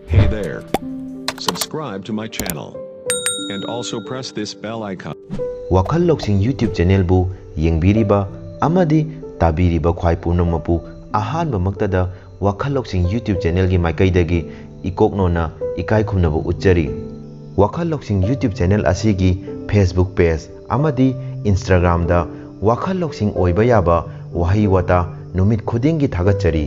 Hey there. Subscribe to my channel. And also press this bell icon. Wakhal Lousing YouTube channel bu yengbiriba amadi tabiriba khwai punamapu ahanba maktada Wakhal Lousing YouTube channel gi maikaidagi ikoknona ikai khumnabu uchari. Wakhal Lousing YouTube channel asigi Facebook page amadi Instagram da Wakhal Lousing oiba yaba wahi wata numit khudingi thagachari.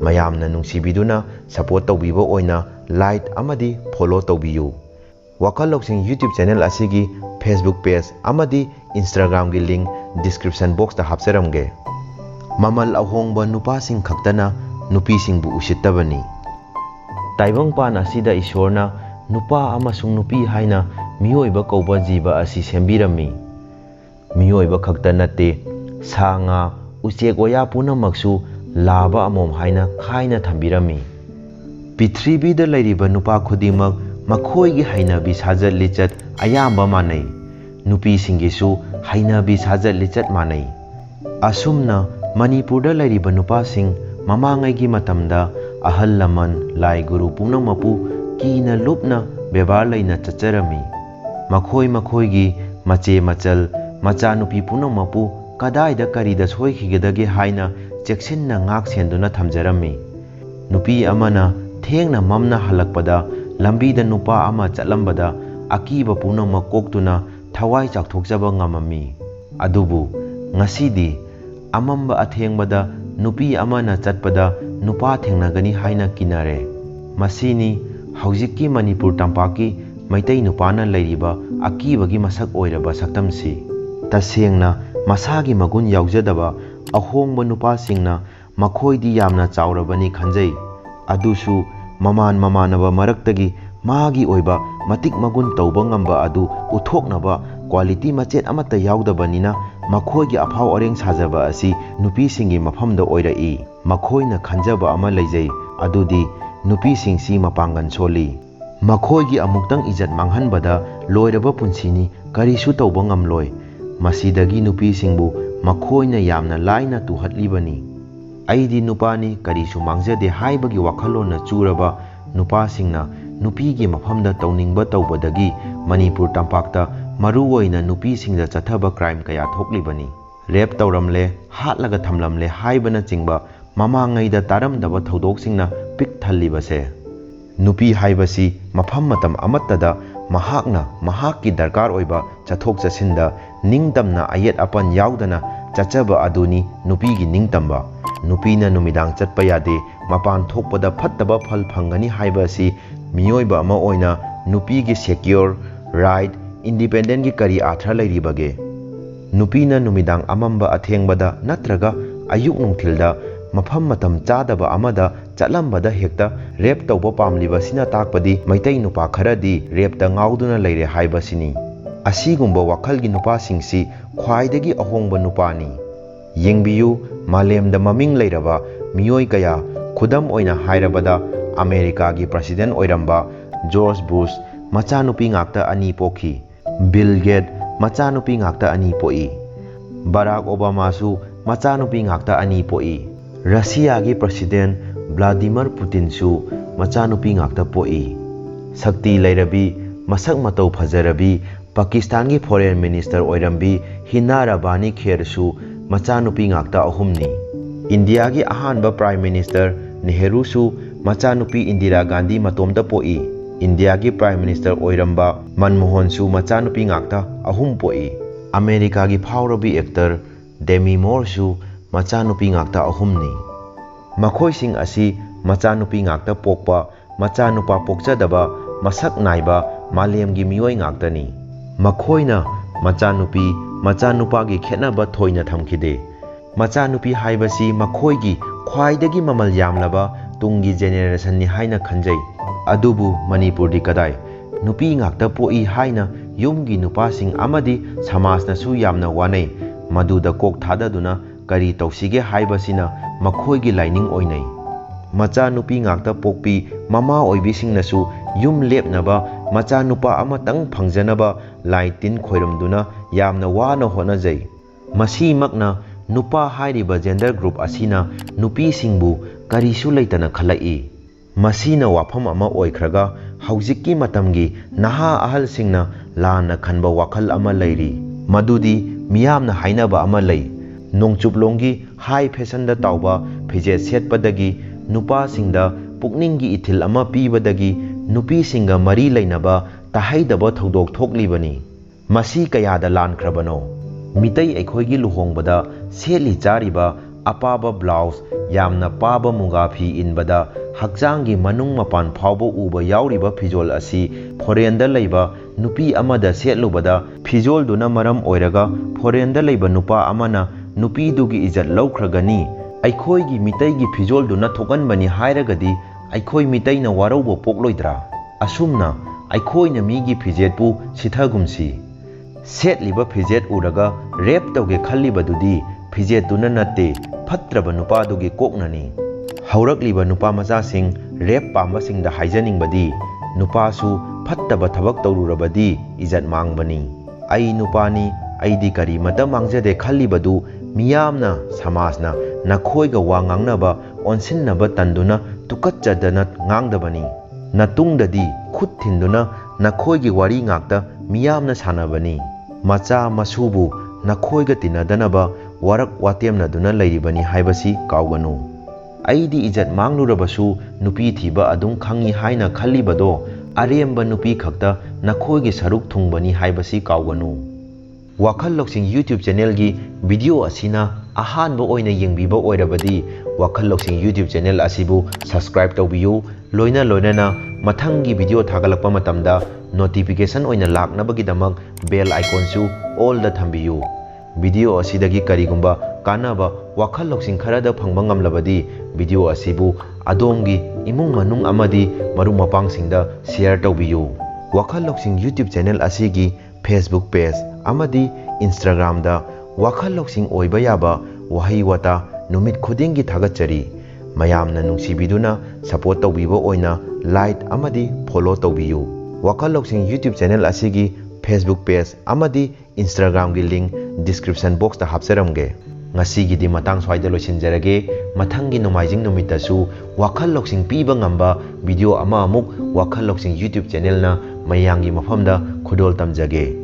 Mayamna nungsibiduna support tawbiba oina like amadi follow tawbiyu. Wakhal Lousing YouTube channel asigi Facebook page amadi Instagram gi link description box da hapsaramge. Mamal Ahongba Nupa sing Khaktana Nupi Singbu Uishittabani. Taibangpan asida Ishorna Nupa amasung Nupi haina miyoiba kauba jiba asi sembirami. Miyoiba khakta natte sanga uchek oya punamaksu laba amom haina khaina thambirami. Prithibida lairiba nupa khudimak makhoigi hainabi sajat lichat ayamba manai. Nupi singisu hainabi sajat lichat manai. Asumna Manipur da lairiba nupa sing mamangai gi matamda ahal laman lai guru punamapu kina lupna bebar laina chacharami. Makhoi gi mache machal macha nupi punamapu kadai da karida soikhigedage haina cheksinna ngak senduna thamjarami. Nupi amana thengna mamna halakpada lambi da nupa ama chatlambada akiba punama koktuna thawai chakthokjaba ngamami. Adubu ngasidi amamba athengbada nupi amana chatpada nupa thengnagani haina kinare. Masini haujikki Manipur tampaki maitai nupana lairiba akibagi masak oiraba saktamsi. Tasengna masagi magun yaujadaba ahongba nupa singna makhoidi yamna chaurabani khanjai. Adusu mamanaba maraktagi magi oiba matik magun tauba ngamba adu uthoknaba quality machet amata yaudabani makhoigi aphau areng sajaba asi nupi singi mafamda oirai. Makhoina khanjaba ama leijai adudi nupi singsi mapangan soli. Makhoigi amuktang ijat manghanbada loiraba punsini karisu tauba ngamloi. Masidagi nupi singbu makhoina yamna laina tuhatlibani. Eidi nupani karisu mangjadehaibagi wakhallonna churaba nupa singna nupigi mafamda touningba toubadagi Manipur tampakta marou-oina nupi singda chatthaba crime kaya thoklibani. Rape tauramle hatlaga thamlamle haibana chingba mamangaida taramdaba thodok singna pik thallibase. Nupi haibasi mafam matam amattada mahakna mahakki darkar oiba chathok chasinda ningtamna ayet apan yaudana chachaba aduni nupigi ningtamba. Nupina Numidang chatpa yade mapan thokpada phattaba phal phangani haibasi miyoiba ama oina nupigi secure right independent gi kari athra lairibage. Nupina Numidang amamba athengbada nattraga ayuk nungthilda mafam matam chadaba amada chatlambada hekta rape tauba pamlibasina takpadi maitai nupa kharadi rape ta ngauduna leire haibasini. Asigumba wakhalgi nupa singsi khwaidagi ahongba nupani. Yengbiyu malemda maming leiraba miyoi kaya khudam oina hairabada America gi president oiramba George Bush machanupi ngakta ani pokhi. Bill Gates machanupi ngakta ani poi. Barack Obama su machanupi ngakta ani poi. Russia gi president Vladimir Putin su machanupi ngakta poi. Sakti leirabi masak matau phajarabi Pakistan gi foreign minister oirambi Hina Rabani kher su machanupi ngakta ahumni. India gi ahanba prime minister Nehru su machanupi Indira Gandhi matomda poi. India gi prime minister oiramba Manmohan su machanupi ngakta ahum poi. America gi phawrabi actor Demi Moore su machanupi ngakta ahumni. Makhoi sing asi machanupi ngakta pokpa machanupa pokjadaba masak naiba malemgi miyoi ngaktani. Makhoina machanupi machanupagi khetnaba thoina thamkhide. Machanupi haibasi makhoigi khwaidagi mamal yamlaba tungi generation ni haina khanjai. Adubu Manipur di kadai nupi ngakta poi haina yumgi nupa sing amadi samasna su yamna wanai. Maduda kok thadaduna kari tausige haibasina makhoigi laining oinai. Machanupi ngakta pokpi mama oibisingnasu yum lepnaba machanupa amatang phangjanaba laitin khoiramduna yamna wana honajai. Masi makna nupa hairiba gender group asina nupi singbu karisu leitana khalai. ꯃꯁꯤꯅ ꯋꯥꯐꯝ ꯑꯃ ꯑꯣꯏꯈ꯭ꯔꯒ ꯍꯧꯖꯤꯛꯀꯤ ꯃꯇꯝꯒꯤ ꯅꯍꯥ ꯑꯍꯜꯁꯤꯡꯅ ꯂꯥꯟꯅ ꯈꯟꯕ ꯋꯥꯈꯜ ꯑꯃ ꯂꯩꯔꯤ ꯃꯗꯨꯗꯤ ꯃꯤꯌꯥꯝꯅ ꯍꯥꯏꯅꯕ ꯑꯃ ꯂꯩ ꯅꯣꯡꯆꯨꯞꯂꯣꯝꯒꯤ ꯍꯥꯏ ꯐꯦꯁꯟꯗ ꯇꯥꯎꯕ ꯐꯤꯖꯦꯠ ꯁꯦꯠꯄꯗꯒꯤ ꯅꯨꯄꯥꯁꯤꯡꯗ ꯄꯨꯛꯅꯤꯡꯒꯤ ꯏꯊꯤꯜ ꯑꯃ ꯄꯤꯕꯗꯒꯤ ꯅꯨꯄꯤꯁꯤꯡꯒ ꯃꯔꯤ ꯂꯩꯅꯕ ꯇꯥꯍꯩꯗꯕ ꯊꯧꯗꯣꯛ ꯊꯣꯛꯂꯤꯕꯅꯤ ꯃꯁꯤ ꯀꯌꯥꯗ ꯂꯥꯟꯈ꯭ꯔꯕꯅꯣ ꯃꯤꯇꯩ ꯑꯩꯈꯣꯏꯒꯤ ꯂꯨꯍꯣꯡꯕꯗ ꯁꯦꯠꯂꯤ ꯆꯥꯔꯤꯕ ꯑꯄꯥꯕ ꯕ꯭ꯂꯥꯎꯁ ꯌꯥꯝꯅ ꯄꯥꯕ ꯃꯨꯒꯥ ꯐꯤ ꯏꯟꯕꯗ ꯍꯛꯆꯥꯡꯒꯤ ꯃꯅꯨꯡ ꯃꯄꯥꯟ ꯐꯥꯎꯕ ꯎꯕ ꯌꯥꯎꯔꯤꯕ ꯐꯤꯖꯣꯜ ꯑꯁꯤ ꯐꯣꯔꯦꯟꯗ ꯂꯩꯕ ꯅꯨꯄꯤ ꯑꯃꯗ ꯁꯦꯠꯂꯨꯕꯗ ꯐꯤꯖꯣꯜꯗꯨꯅ ꯃꯔꯝ ꯑꯣꯏꯔꯒ ꯐꯣꯔꯦꯟꯗ ꯂꯩꯕ ꯅꯨꯄꯥ ꯑꯃꯅ ꯅꯨꯄꯤꯗꯨꯒꯤ ꯏꯖꯠ ꯂꯧꯈ꯭ꯔꯒꯅꯤ ꯑꯩꯈꯣꯏꯒꯤ ꯃꯤꯇꯩꯒꯤ ꯐꯤꯖꯣꯜꯗꯨꯅ ꯊꯣꯛꯍꯟꯕꯅꯤ ꯍꯥꯏꯔꯒꯗꯤ ꯑꯩꯈꯣꯏ ꯃꯤꯇꯩꯅ ꯋꯥꯔꯧꯕ ꯄꯣꯛꯂꯣꯏꯗ꯭ꯔꯥ ꯑꯁꯨꯝꯅ ꯑꯩꯈꯣꯏꯅ ꯃꯤꯒꯤ ꯐꯤꯖꯦꯠꯄꯨ ꯁꯤꯊꯒꯨꯝꯁꯤ ꯁꯦꯠꯂꯤꯕ ꯐꯤꯖꯦꯠ ꯎꯔꯒ ꯔꯦꯞ ꯇꯧꯒꯦ ꯈꯜꯂꯤꯕꯗꯨꯗꯤ ꯐꯤꯖꯦꯠꯇꯨꯅ ꯅꯠꯇꯦ ꯐꯠꯇ꯭ꯔꯕ ꯅꯨꯄꯥꯗꯨꯒꯤ ꯀꯣꯛꯅꯅꯤ ꯍꯧꯔꯛꯂꯤꯕ ꯅꯨꯄꯥ ꯃꯆꯥꯁꯤꯡ ꯔꯦꯞ ꯄꯥꯝꯕꯁꯤꯡꯗ ꯍꯥꯏꯖꯅꯤꯡꯕꯗꯤ ꯅꯨꯄꯥꯁꯨ ꯐꯠꯇꯕ ꯊꯕꯛ ꯇꯧꯔꯨꯔꯕꯗꯤ ꯏꯖꯠ ꯃꯥꯡꯕꯅꯤ ꯑꯩ ꯅꯨꯄꯥꯅꯤ ꯑꯩꯗꯤ ꯀꯔꯤꯃꯇ ꯃꯥꯡꯖꯗꯦ ꯈꯜꯂꯤꯕꯗꯨ ꯃꯤꯌꯥꯝꯅ ꯁꯃꯥꯖꯅ ꯅꯈꯣꯏꯒ ꯋꯥ ꯉꯥꯡꯅꯕ ꯑꯣꯟꯁꯤꯟꯅꯕ ꯇꯟꯗꯨꯅ ꯇꯨꯀꯠꯆꯗꯅ ꯉꯥꯡꯗꯕꯅꯤ ꯅꯇꯨꯡꯗꯗꯤ ꯈꯨꯠ ꯊꯤꯟꯗꯨꯅ ꯅꯈꯣꯏꯒꯤ ꯋꯥꯔꯤ ꯉꯥꯛꯇ ꯃꯤꯌꯥꯝꯅ ꯁꯥꯟꯅꯕꯅꯤ ꯃꯆꯥ ꯃꯁꯨꯕꯨ ꯅꯈꯣꯏꯒ ꯇꯤꯟꯅꯗꯅꯕ ꯋꯥꯔꯛ ꯋꯥꯇꯦꯝꯅꯗꯨꯅ ꯂꯩꯔꯤꯕꯅꯤ ꯍꯥꯏꯕꯁꯤ ꯀꯥꯎꯒꯅꯨ ꯑꯩꯗꯤ ꯏꯖꯠ ꯃꯥꯡꯂꯨꯔꯕꯁꯨ ꯅꯨꯄꯤ ꯊꯤꯕ ꯑꯗꯨꯝ ꯈꯪꯏ ꯍꯥꯏꯅ ꯈꯜꯂꯤꯕꯗꯣ ꯑꯔꯦꯝꯕ ꯅꯨꯄꯤ ꯈꯛꯇ ꯅꯈꯣꯏꯒꯤ ꯁꯔꯨꯛ ꯊꯨꯡꯕꯅꯤ ꯍꯥꯏꯕꯁꯤ ꯀꯥꯎꯒꯅꯨ ꯋꯥꯈꯜ ꯂꯧꯁꯤꯡ ꯌꯨꯇ꯭ꯌꯨꯕ ꯆꯦꯅꯦꯜꯒꯤ ꯚꯤꯗꯤꯑꯣ ꯑꯁꯤꯅ ꯑꯍꯥꯟꯕ ꯑꯣꯏꯅ ꯌꯦꯡꯕꯤꯕ ꯑꯣꯏꯔꯕꯗꯤ ꯋꯥꯈꯜ ꯂꯧꯁꯤꯡ ꯌꯨꯇ꯭ꯌꯨꯕ ꯆꯦꯅꯦꯜ ꯑꯁꯤꯕꯨ ꯁꯕꯁꯀ꯭ꯔꯥꯏꯕ ꯇꯧꯕꯤꯌꯨ ꯂꯣꯏꯅꯅ ꯃꯊꯪꯒꯤ ꯚꯤꯗꯤꯑꯣ ꯊꯥꯒꯠꯂꯛꯄ ꯃꯇꯝꯗ ꯅꯣꯇꯤꯐꯤꯀꯦꯁꯟ ꯑꯣꯏꯅ ꯂꯥꯛꯅꯕꯒꯤꯗꯃꯛ ꯕꯦꯜ ꯑꯥꯏꯀꯣꯟꯁꯨ ꯑꯣꯜꯗ ꯊꯝꯕꯤꯌꯨ ꯚꯤꯗꯤꯑꯣ ꯑꯁꯤꯗꯒꯤ ꯀꯔꯤꯒꯨꯝꯕ ꯀꯥꯟꯅꯕ ꯋꯥꯈꯜ ꯂꯧꯁꯤꯡ ꯈꯔꯗ ꯐꯪꯕ ꯉꯝꯂꯕꯗꯤ ꯚꯤꯗꯤꯑꯣ ꯑꯁꯤꯕꯨ ꯑꯗꯣꯝꯒꯤ ꯏꯃꯨꯡ ꯃꯅꯨꯡ ꯑꯃꯗꯤ ꯃꯔꯨꯞ ꯃꯄꯥꯡꯁꯤꯡꯗ ꯁꯦꯌꯔ ꯇꯧꯕꯤꯌꯨ ꯋꯥꯈꯜ ꯂꯧꯁꯤꯡ ꯌꯨꯇ꯭ꯌꯨꯕ ꯆꯦꯅꯦꯜ ꯑꯁꯤꯒꯤ ꯐꯦꯁꯕꯨꯛ ꯄꯦꯖ ꯑꯃꯗꯤ ꯏꯟꯁꯇꯥꯒ꯭ꯔꯥꯝꯗ ꯋꯥꯈꯜ ꯂꯧꯁꯤꯡ ꯑꯣꯏꯕ ꯌꯥꯕ ꯋꯥꯍꯩ ꯋꯥꯇꯥ ꯅꯨꯃꯤꯠ ꯈꯨꯗꯤꯡꯒꯤ ꯊꯥꯒꯠꯆꯔꯤ ꯃꯌꯥꯝꯅ ꯅꯨꯡꯁꯤꯕꯤꯗꯨꯅ ꯁꯄꯣꯔꯠ ꯇꯧꯕꯤꯕ ꯑꯣꯏꯅ ꯂꯥꯏꯛ ꯑꯃꯗꯤ ꯐꯣꯂꯣ ꯇꯧꯕꯤꯌꯨ ꯋꯥꯈꯜ ꯂꯧꯁꯤꯡ ꯌꯨꯇ꯭ꯌꯨꯕ ꯆꯦꯅꯦꯜ ꯑꯁꯤꯒꯤ ꯐꯦꯁꯕꯨꯛ ꯄꯦꯖ ꯑꯃꯗꯤ ꯏꯟꯁꯇꯥꯒ꯭ꯔꯥꯝꯒꯤ ꯂꯤꯡꯛ ꯗꯤꯁꯀ꯭ꯔꯤꯞꯁꯟ ꯕꯣꯛꯁꯇ ꯍꯥꯞꯆꯔꯝꯒꯦ ꯉꯁꯤꯒꯤꯗꯤ ꯃꯇꯥꯡ ꯁ꯭ꯋꯥꯏꯗ ꯂꯣꯏꯁꯤꯟꯖꯔꯒꯦ ꯃꯊꯪꯒꯤ ꯅꯣꯡꯃꯥꯏꯖꯤꯡ ꯅꯨꯃꯤꯠꯇꯁꯨ ꯋꯥꯈꯜ ꯂꯧꯁꯤꯡ ꯄꯤꯕ ꯉꯝꯕ ꯚꯤꯗꯤꯑꯣ ꯑꯃ ꯑꯃꯨꯛ ꯋꯥꯈꯜ ꯂꯧꯁꯤꯡ ꯌꯨꯇ꯭ꯌꯨꯕ ꯆꯦꯅꯦꯜꯅ ꯃꯌꯥꯝꯒꯤ ꯃꯐꯝꯗ ꯈꯨꯗꯣꯜ ꯇꯝꯖꯒꯦ